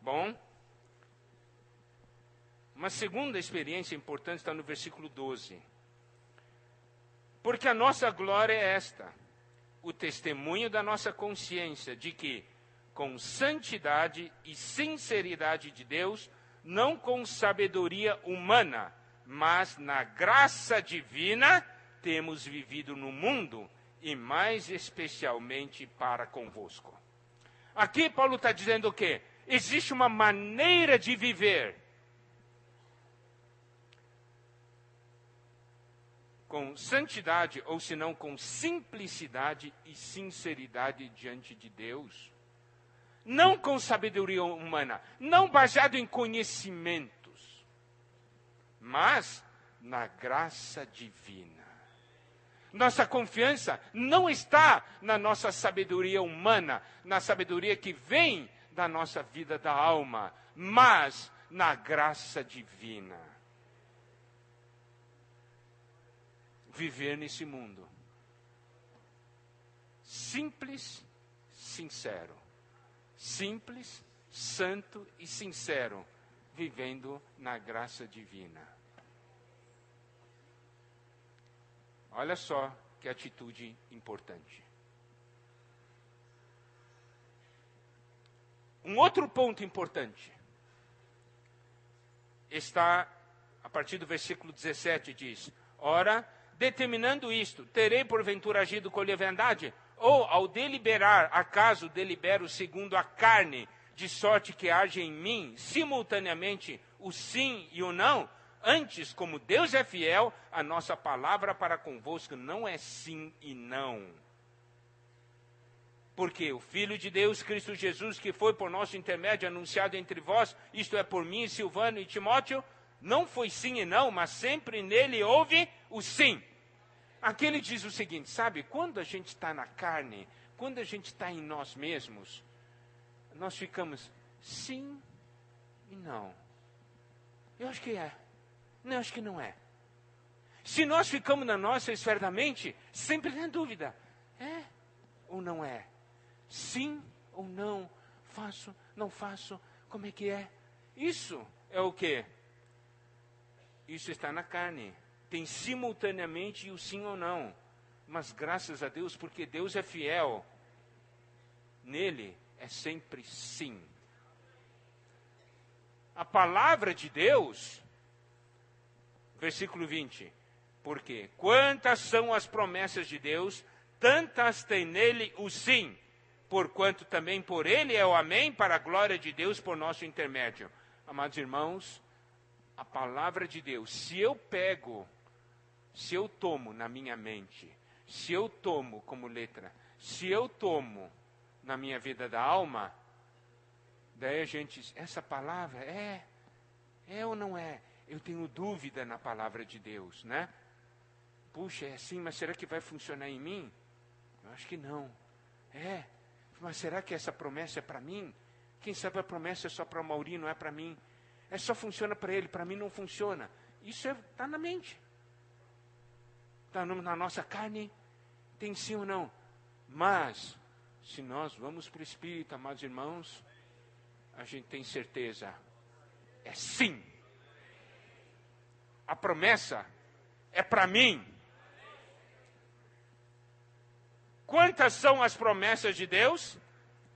Bom, uma segunda experiência importante está no versículo 12. Porque a nossa glória é esta, o testemunho da nossa consciência de que, com santidade e sinceridade de Deus, não com sabedoria humana, mas na graça divina, temos vivido no mundo, e mais especialmente para convosco. Aqui Paulo está dizendo o quê? Existe uma maneira de viver com santidade, ou senão com simplicidade e sinceridade diante de Deus. Não com sabedoria humana, não baseado em conhecimentos, mas na graça divina. Nossa confiança não está na nossa sabedoria humana, na sabedoria que vem da nossa vida da alma, mas na graça divina. Viver nesse mundo simples, sincero. Simples, santo e sincero, vivendo na graça divina. Olha só que atitude importante. Um outro ponto importante está a partir do versículo 17, diz: ora, determinando isto, terei porventura agido com leviandade? Ou, ao deliberar, acaso delibero segundo a carne, de sorte que age em mim, simultaneamente, o sim e o não? Antes, como Deus é fiel, a nossa palavra para convosco não é sim e não. Porque o Filho de Deus, Cristo Jesus, que foi por nosso intermédio anunciado entre vós, isto é, por mim, Silvano e Timóteo, não foi sim e não, mas sempre nele houve o sim. Aqui ele diz o seguinte, sabe, quando a gente está na carne, quando a gente está em nós mesmos, nós ficamos sim e não. Eu acho que é. Não, acho que não é. Se nós ficamos na nossa esfera da mente, sempre na dúvida. É ou não é? Sim ou não? Faço, não faço? Como é que é? Isso é o quê? Isso está na carne. Tem simultaneamente o sim ou não. Mas graças a Deus, porque Deus é fiel, nele é sempre sim. A palavra de Deus, versículo 20, porque quantas são as promessas de Deus, tantas tem nele o sim, porquanto também por ele é o amém, para a glória de Deus por nosso intermédio. Amados irmãos, a palavra de Deus, se eu tomo na minha mente, se eu tomo como letra, se eu tomo na minha vida da alma, daí a gente, essa palavra é ou não é? Eu tenho dúvida na palavra de Deus, né? Puxa, é assim, mas será que vai funcionar em mim? Eu acho que não. Mas será que essa promessa é para mim? Quem sabe a promessa é só para o Mauri, não é para mim? Só funciona para ele, para mim não funciona. Isso está na mente. Está na nossa carne, tem sim ou não. Mas, se nós vamos para o Espírito, amados irmãos, a gente tem certeza, é sim. A promessa é para mim. Quantas são as promessas de Deus?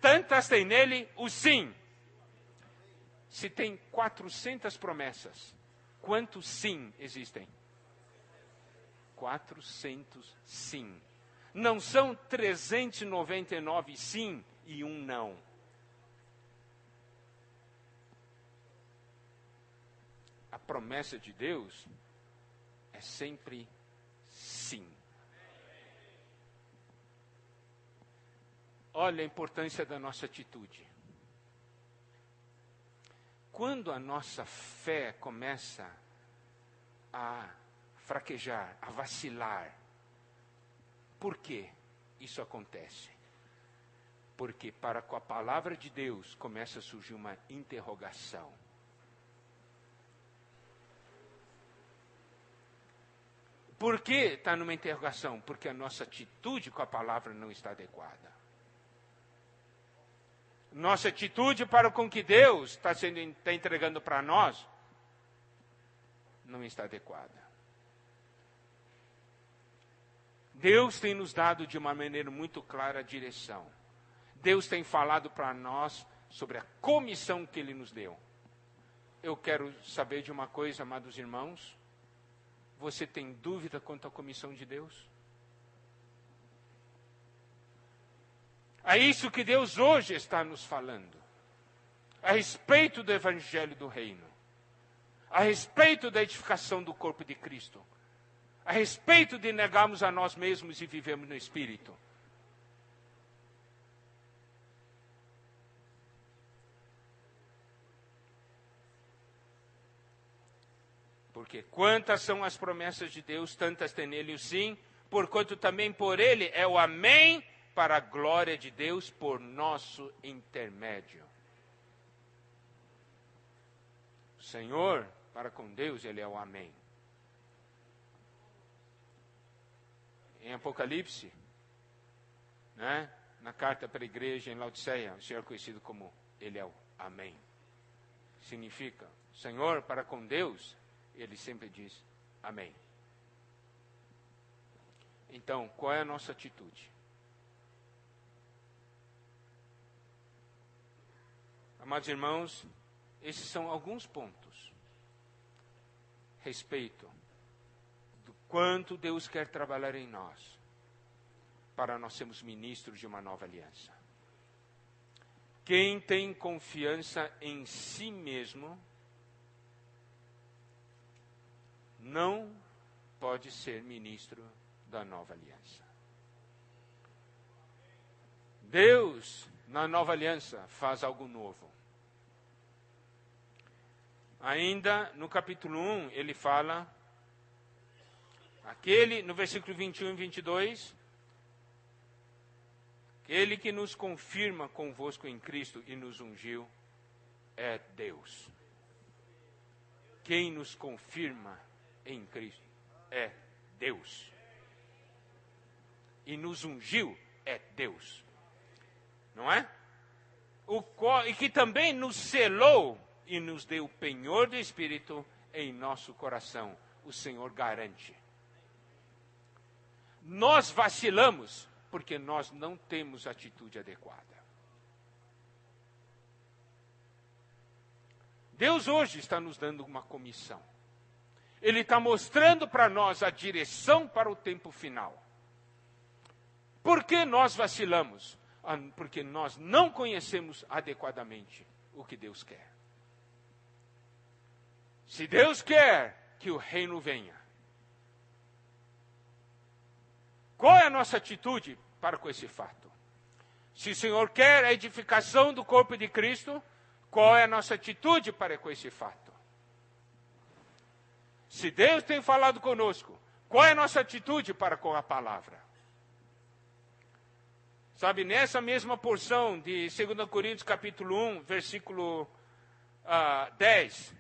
Tantas tem nele o sim. Se tem 400 promessas, quantos sim existem? 400 sim. Não são 399 sim e um não. A promessa de Deus é sempre sim. Olha a importância da nossa atitude. Quando a nossa fé começa a fraquejar, a vacilar, por que isso acontece? Porque para com a palavra de Deus começa a surgir uma interrogação. Por que está numa interrogação? Porque a nossa atitude com a palavra não está adequada. nossa atitude para com que Deus está entregando para nós não está adequada. Deus tem nos dado de uma maneira muito clara a direção. Deus tem falado para nós sobre a comissão que Ele nos deu. Eu quero saber de uma coisa, amados irmãos. Você tem dúvida quanto à comissão de Deus? É isso que Deus hoje está nos falando. A respeito do Evangelho do Reino. A respeito da edificação do corpo de Cristo. A respeito de negarmos a nós mesmos e vivermos no Espírito. Porque quantas são as promessas de Deus, tantas tem nele o sim, porquanto também por ele é o amém, para a glória de Deus por nosso intermédio. O Senhor, para com Deus, ele é o amém. Em Apocalipse, né, na carta para a igreja em Laodiceia, o Senhor é conhecido como ele é o amém. Significa, Senhor, para com Deus, ele sempre diz amém. Então, qual é a nossa atitude? Amados irmãos, esses são alguns pontos. Respeito do quanto Deus quer trabalhar em nós, para nós sermos ministros de uma nova aliança. Quem tem confiança em si mesmo, não pode ser ministro da nova aliança. Deus, na nova aliança, faz algo novo. Ainda no capítulo 1, ele fala, no versículo 21 e 22, aquele que nos confirma convosco em Cristo e nos ungiu é Deus. Quem nos confirma em Cristo é Deus. E nos ungiu é Deus. Não é? E que também nos selou e nos deu o penhor do Espírito em nosso coração. O Senhor garante. Nós vacilamos porque nós não temos atitude adequada. Deus hoje está nos dando uma comissão. Ele está mostrando para nós a direção para o tempo final. Por que nós vacilamos? Porque nós não conhecemos adequadamente o que Deus quer. Se Deus quer que o reino venha, qual é a nossa atitude para com esse fato? Se o Senhor quer a edificação do corpo de Cristo, qual é a nossa atitude para com esse fato? Se Deus tem falado conosco, qual é a nossa atitude para com a palavra? Sabe, nessa mesma porção de 2 Coríntios capítulo 1, versículo 10,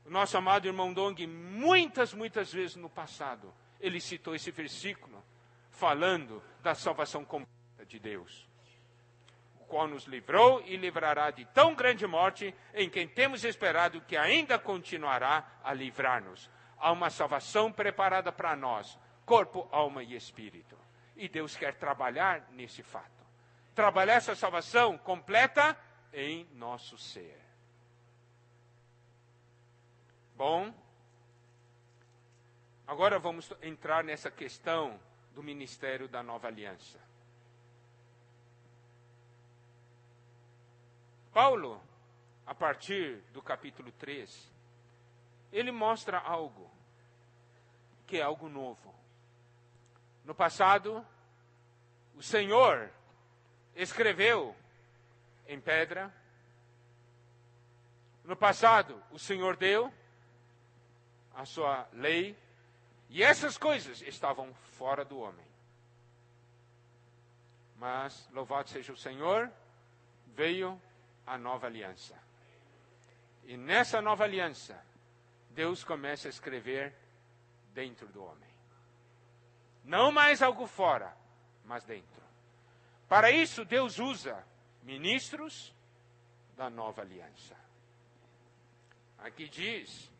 o nosso amado irmão Dong, muitas vezes no passado, ele citou esse versículo, falando da salvação completa de Deus, o qual nos livrou e livrará de tão grande morte, em quem temos esperado que ainda continuará a livrar-nos. Há uma salvação preparada para nós, corpo, alma e espírito. E Deus quer trabalhar nesse fato. Trabalhar essa salvação completa em nosso ser. Bom, agora vamos entrar nessa questão do ministério da nova aliança. Paulo, a partir do capítulo 3, ele mostra algo, que é algo novo. No passado, o Senhor escreveu em pedra. No passado, o Senhor deu a sua lei. E essas coisas estavam fora do homem. Mas, louvado seja o Senhor, veio a nova aliança. E nessa nova aliança, Deus começa a escrever dentro do homem. Não mais algo fora, mas dentro. Para isso, Deus usa ministros da nova aliança. Aqui diz,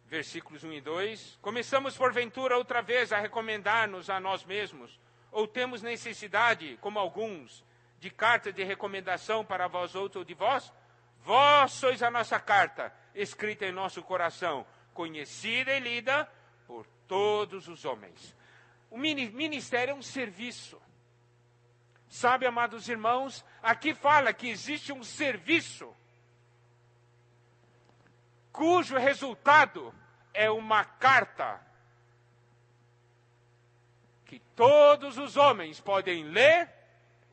versículos 1 e 2, começamos porventura outra vez a recomendar-nos a nós mesmos, ou temos necessidade, como alguns, de carta de recomendação para vós outros ou de vós? Vós sois a nossa carta, escrita em nosso coração, conhecida e lida por todos os homens. O ministério é um serviço. Sabe, amados irmãos, aqui fala que existe um serviço cujo resultado é uma carta que todos os homens podem ler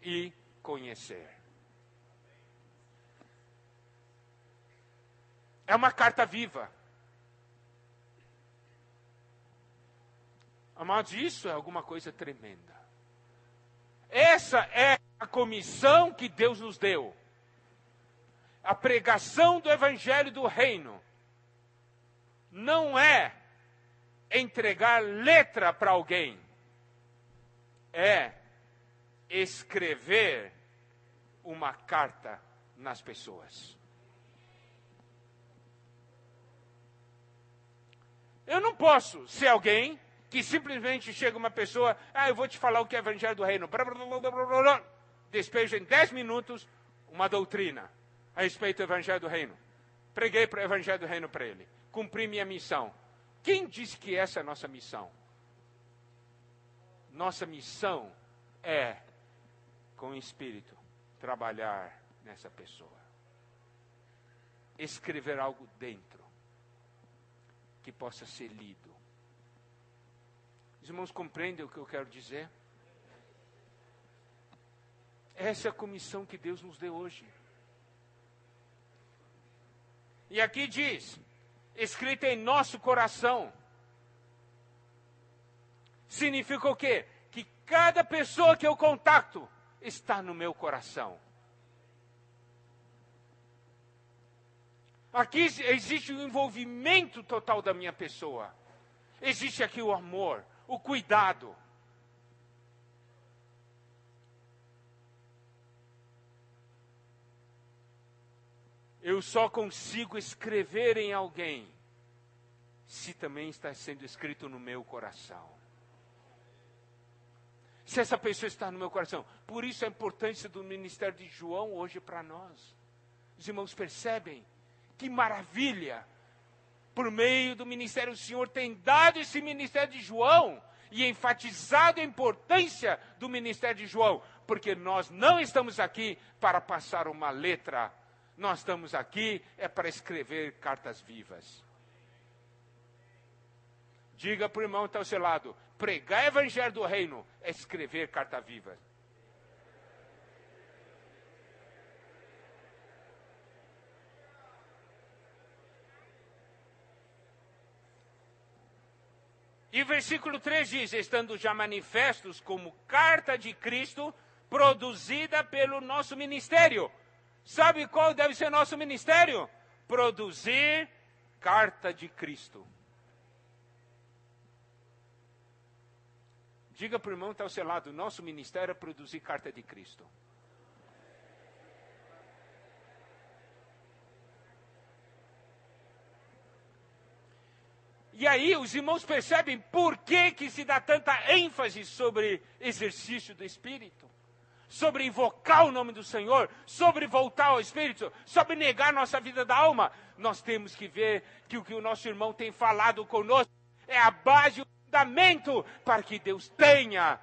e conhecer. É uma carta viva. Amados, isso é alguma coisa tremenda. Essa é a comissão que Deus nos deu. A pregação do Evangelho do Reino não é entregar letra para alguém. É escrever uma carta nas pessoas. Eu não posso ser alguém que simplesmente chega uma pessoa, eu vou te falar o que é o Evangelho do Reino. Despejo em 10 minutos uma doutrina a respeito do Evangelho do Reino. Preguei para o Evangelho do Reino para ele. Cumpri minha missão. Quem disse que essa é a nossa missão? Nossa missão é, com o Espírito, trabalhar nessa pessoa. Escrever algo dentro que possa ser lido. Os irmãos compreendem o que eu quero dizer? Essa é a comissão que Deus nos deu hoje. E aqui diz, escrita em nosso coração. Significa o quê? Que cada pessoa que eu contacto está no meu coração. Aqui existe o envolvimento total da minha pessoa. Existe aqui o amor, o cuidado. Eu só consigo escrever em alguém se também está sendo escrito no meu coração. Se essa pessoa está no meu coração. Por isso a importância do ministério de João hoje para nós. Os irmãos percebem? Que maravilha! Por meio do ministério, o Senhor tem dado esse ministério de João e enfatizado a importância do ministério de João, porque nós não estamos aqui para passar uma letra, nós estamos aqui para escrever cartas vivas. Diga para o irmão que está ao seu lado, pregar o Evangelho do Reino é escrever carta viva. E o versículo 3 diz, estando já manifestos como carta de Cristo, produzida pelo nosso ministério. Sabe qual deve ser nosso ministério? Produzir carta de Cristo. Diga para o irmão que está ao seu lado, nosso ministério é produzir carta de Cristo. E aí os irmãos percebem por que se dá tanta ênfase sobre exercício do Espírito, sobre invocar o nome do Senhor, sobre voltar ao Espírito, sobre negar nossa vida da alma. Nós temos que ver que o que o nosso irmão tem falado conosco é a base, o fundamento para que Deus tenha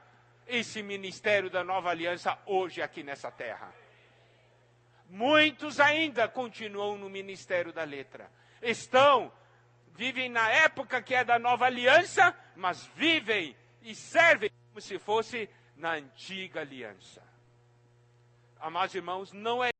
esse ministério da nova aliança hoje aqui nessa terra. Muitos ainda continuam no ministério da letra. Vivem na época que é da nova aliança, mas vivem e servem como se fosse na antiga aliança. Amados irmãos, não é